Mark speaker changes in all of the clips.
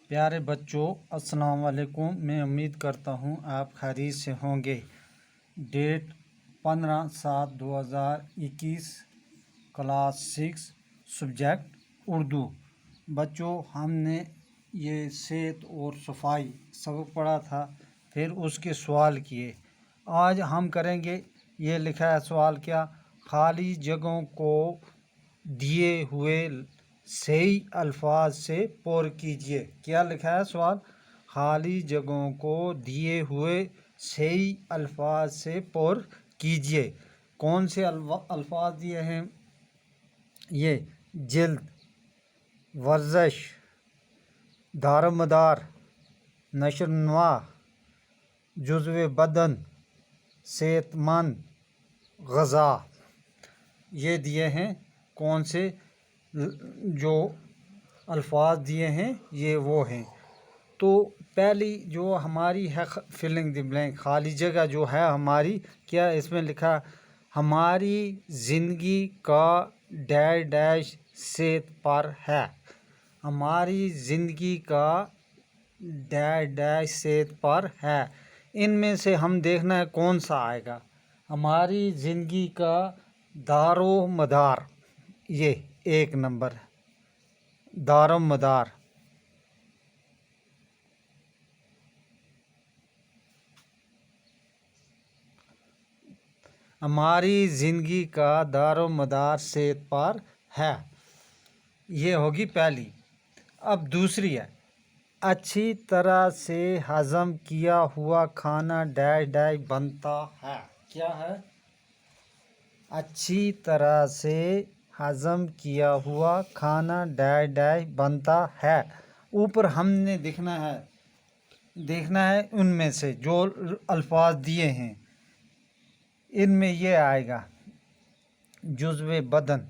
Speaker 1: प्यारे बच्चों, अस्सलाम वालेकुम। मैं उम्मीद करता हूँ आप खैरियत से होंगे। Date 15/7/2021, class 6, subject Urdu. बच्चों, हमने ये सेहत और सफाई सबक पढ़ा था, फिर उसके सवाल किए। आज हम करेंगे, ये लिखा है सवाल क्या, खाली जगहों को दिए हुए सही अल्फाज से पुर कीजिए। क्या लिखा है सवाल, खाली जगहों को दिए हुए सही अल्फाज से पुर कीजिए। कौन से अल्फाज दिए हैं? ये जिल्द, वर्जिश, दारोमदार, नशोनुमा, जुज़्व बदन, सेहतमंद, ग़ज़ा। ये दिए हैं। कौन से जो अल्फाज दिए हैं ये वो हैं। तो पहली जो हमारी है फिलिंग द ब्लैंक, खाली जगह जो है हमारी, क्या इसमें लिखा, हमारी ज़िंदगी का डैश डैश सेहत पर है। हमारी ज़िंदगी का डैश डैश सेहत पर है। इनमें से हम देखना है कौन सा आएगा। हमारी ज़िंदगी का दारो मदार, ये 1 नंबर दारो मदार। हमारी ज़िंदगी का दारो मदार सेहत पर है, ये होगी पहली। अब दूसरी है, अच्छी तरह से हज़म किया हुआ खाना डैश डैश बनता है। क्या है? अच्छी तरह से हज़म किया हुआ खाना डैश डैश बनता है। ऊपर हमने देखना है उनमें से जो अल्फाज दिए हैं, इनमें ये आएगा जुज़्व बदन,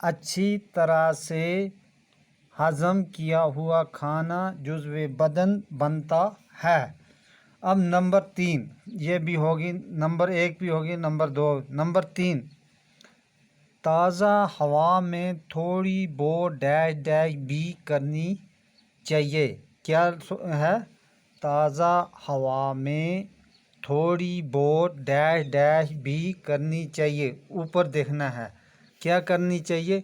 Speaker 1: अच्छी तरह से हज़म किया हुआ खाना जुज़्व बदन बनता है। अब नंबर 3, ये भी होगी, नंबर 1 भी होगी, नंबर 2, नंबर 3, ताज़ा हवा में थोड़ी बहुत डैश डैश भी करनी चाहिए। क्या है? ताज़ा हवा में थोड़ी बहुत डैश डैश भी करनी चाहिए। ऊपर देखना है क्या करनी चाहिए,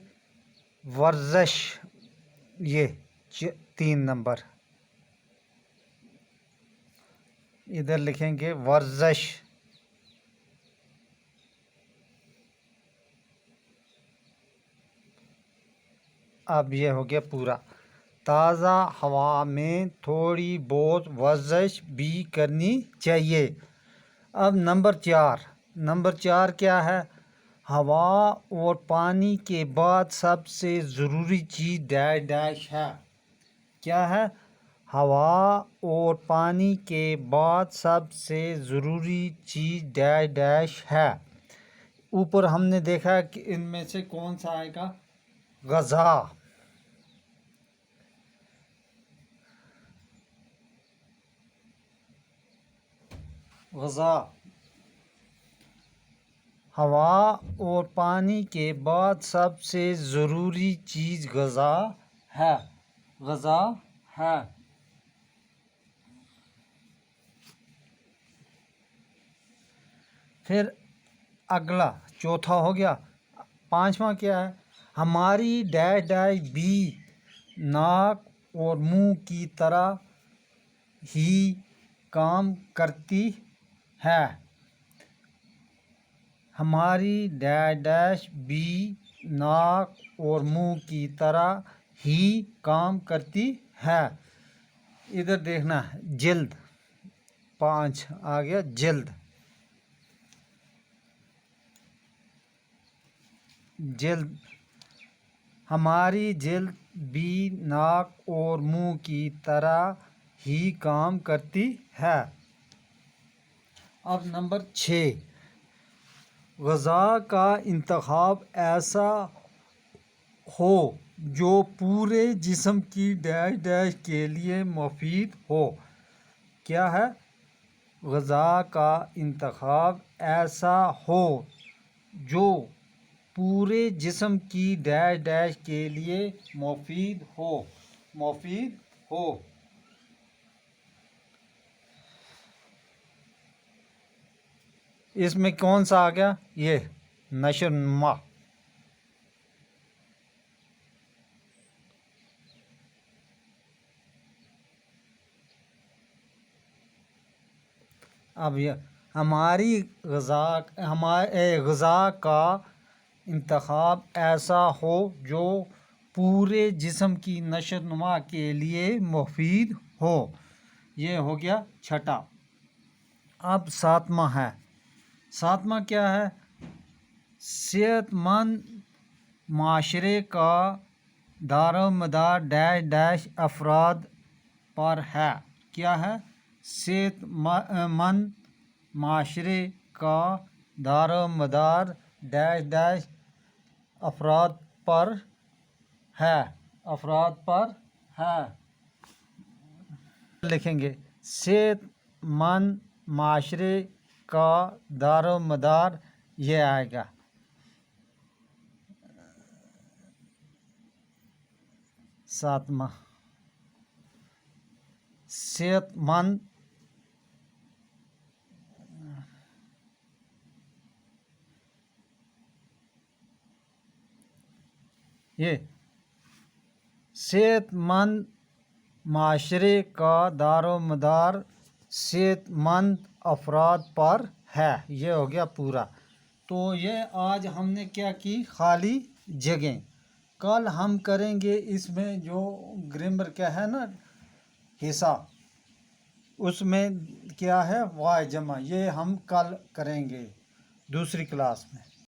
Speaker 1: वर्जिश, ये 3 नंबर इधर लिखेंगे वर्जिश। अब ये हो गया पूरा, ताज़ा हवा में थोड़ी बहुत वर्जिश भी करनी चाहिए। अब नंबर 4 क्या है, हवा और पानी के बाद सबसे ज़रूरी चीज़ डैश डैश है। क्या है? हवा और पानी के बाद सबसे ज़रूरी चीज़ डैश डैश है। ऊपर हमने देखा कि इनमें से कौन सा आएगा, ग़ज़ा। ग़ज़ा, हवा और पानी के बाद सबसे ज़रूरी चीज़ ग़ज़ा है, ग़ज़ा है। फिर अगला चौथा हो गया। 5वां क्या है, हमारी डैश डैश भी नाक और मुंह की तरह ही काम करती है। हमारी डैश डैश भी नाक और मुंह की तरह ही काम करती है। इधर देखना है जिल्द, 5 आ गया जिल्द। जिल्द, हमारी जिल्द भी नाक और मुंह की तरह ही काम करती है। अब नंबर 6, ग़ज़ा का इंतखाब ऐसा हो जो पूरे जिस्म की डैश डैश के लिए मुफीद हो। کیا ہے؟ غذا کا انتخاب ایسا ہو جو پورے جسم کی ڈیش ڈیش کے لیے مفید ہو اس میں کون سا آ گیا؟ یہ نشو و نما۔ اب یہ ہماری غذا کا انتخاب ایسا ہو جو پورے جسم کی نشو و نما کے لیے مفید ہو، یہ ہو گیا چھٹا۔ اب ساتواں ہے، ساتواں کیا ہے؟ صحت مند معاشرے کا دار و مدار ڈیش ڈیش افراد پر ہے۔ کیا ہے؟ صحت مند معاشرے کا دار و مدار ڈیش ڈیش افراد پر ہے۔ لکھیں گے صحت مند معاشرے کا دار و مدار، یہ آئے گا ساتواں، صحت مند صحت مند معاشرے کا دار و مدار صحت مند افراد پر ہے، یہ ہو گیا پورا۔ تو یہ آج ہم نے کیا کی؟ خالی جگہیں۔ کل ہم کریں گے اس میں جو گرامر کا ہے نا حصہ، اس میں کیا ہے واحد جمع، یہ ہم کل کریں گے دوسری کلاس میں۔